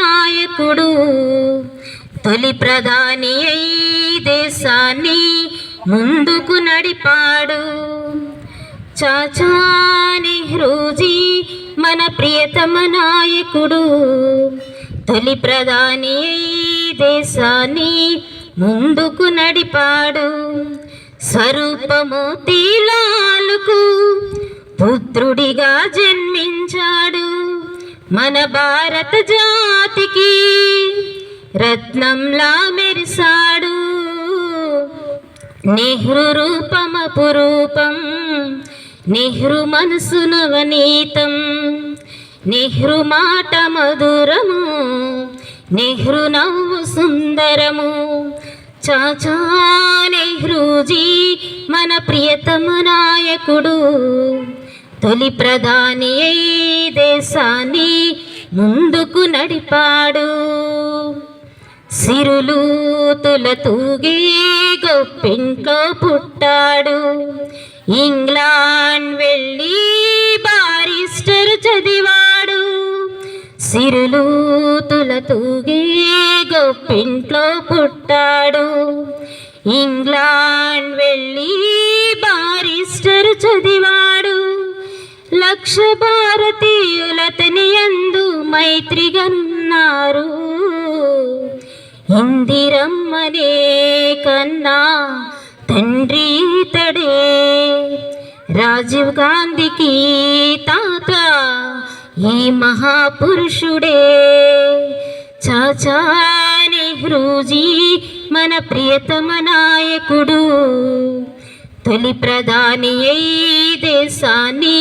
నాయకుడు, తొలి ప్రధాని అయి దేశాన్ని ముందుకు నడిపాడు. చాచా నెహ్రూజీ మన ప్రియతమ నాయకుడు, తొలి ప్రధాని అయి దేశాన్ని ముందుకు నడిపాడు. స్వరూపమోతీలాలకు పుత్రుడిగా జన్మించాడు. మన భారత జాతికి రత్నంలా మెరిసాడు. నెహ్రూ రూపమపురూపం, నెహ్రూ మనసు నవనీతం, నెహ్రూ మాట మధురము, నెహ్రూ నవ్వు సుందరము. చాచా నెహ్రూజీ మన ప్రియతమ నాయకుడు, తొలి ప్రధాని అయి దేశాన్ని ముందుకు నడిపాడు. సిరులు తులతూగే గొప్పింట్లో పుట్టాడు. ఇంగ్లాండ్ వెళ్ళి బారిస్టర్ చదివాడు. సిరులు తులతూగే గొప్పింట్లో పుట్టాడు. ఇంగ్లాండ్ వెళ్ళి బారిస్టర్ చదివాడు. లక్ష భారతీయులతని యందు మైత్రిగన్నారు. ఇందిరమ్మనే కన్నా తండ్రి ఇతడే, రాజీవ్ గాంధీకి తాత ఈ మహాపురుషుడే. చాచా నెహ్రూజీ మన ప్రియతమ నాయకుడు, తొలి ప్రధాని అయి దేశాన్ని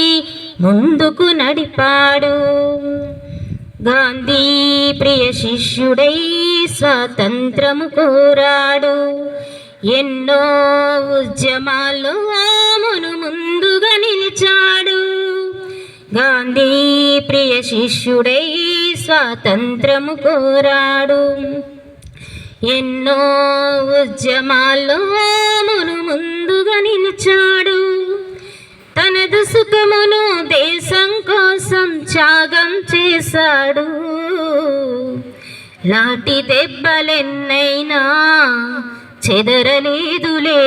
ముందుకు నడిపాడు. గాంధీ ప్రియ శిష్యుడై స్వాతంత్రము కోరాడు. ఎన్నో ఉద్యమాల్లో ఆమెను ముందుగా నిలిచాడు. గాంధీ ప్రియ శిష్యుడై స్వాతంత్రము కోరాడు. ఎన్నో ఉద్యమాల్లో ఆమెను ముందుగా నిలిచాడు. తనదు సుఖమును దేశం కోసం త్యాగం చేశాడు. లాటి దెబ్బలెన్నైనా చెదరలేదులే,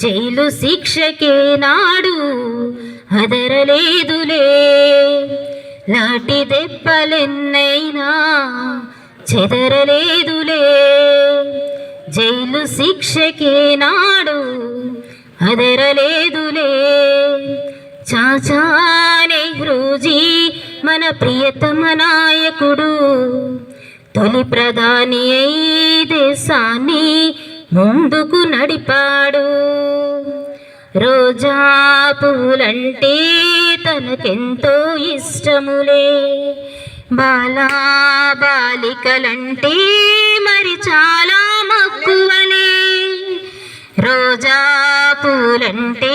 జైలు శిక్షకే నాడు అదరలేదులే. లాటి దెబ్బలెన్నైనా చెదరలేదులే, జైలు శిక్షకే నాడు అదరలేదులే. చాచా నెహ్రూజీ మన ప్రియతమ నాయకుడు, తొలి ప్రధాని అయి దేశాన్ని ముందుకు నడిపాడు. రోజా పూలంటే తనకెంతో ఇష్టములే, బాలా బాలికలంటే మరి చాలా మక్కువలే. రోజా పూలంటే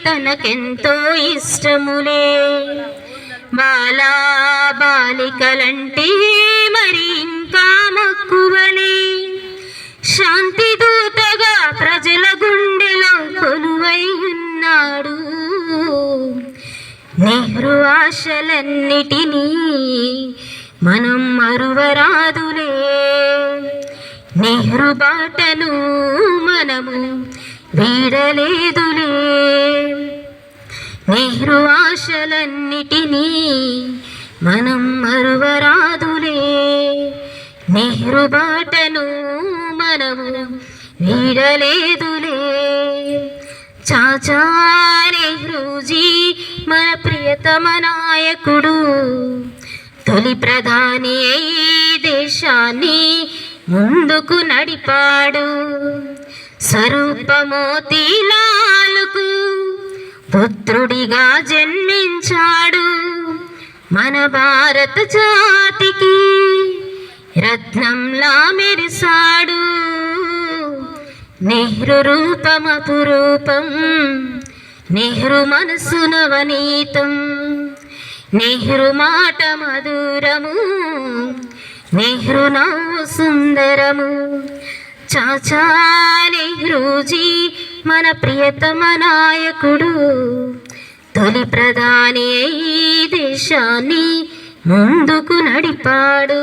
తనకెంతో ఇష్టములే, బాలా బాలికలంటే మరి ఇంకా మక్కువలే. శాంతి దూతగా ప్రజల గుండెలో కొలువై ఉన్నాడు. నెహ్రూ ఆశలన్నిటినీ మనం మరువరాదులే, నెహ్రూ బాటను మనము వీడలేదులే. నెహ్రూ ఆశలన్నిటినీ మనం మరువరాదులే, నెహ్రూ బాటను మనము వీడలేదులే. చాచా నెహ్రూజీ మన ప్రియతమ నాయకుడు, తొలి ప్రధాని అయి దేశాన్ని ముందుకు నడిపాడు. స్వరూపమోతీలాలకు పుత్రుడిగా జన్మించాడు. మన భారత జాతికి రత్నంలా మెరిసాడు. నెహ్రూ రూపమపురూపం, నెహ్రూ మనసు నవనీతం, నెహ్రూ మాట మధురము, నెహ్రూ నవ్వు సుందరము. చాచా నెహ్రూజీ మన ప్రియతమ నాయకుడు, తొలి ప్రధాని అయి దేశాన్ని ముందుకు నడిపాడు.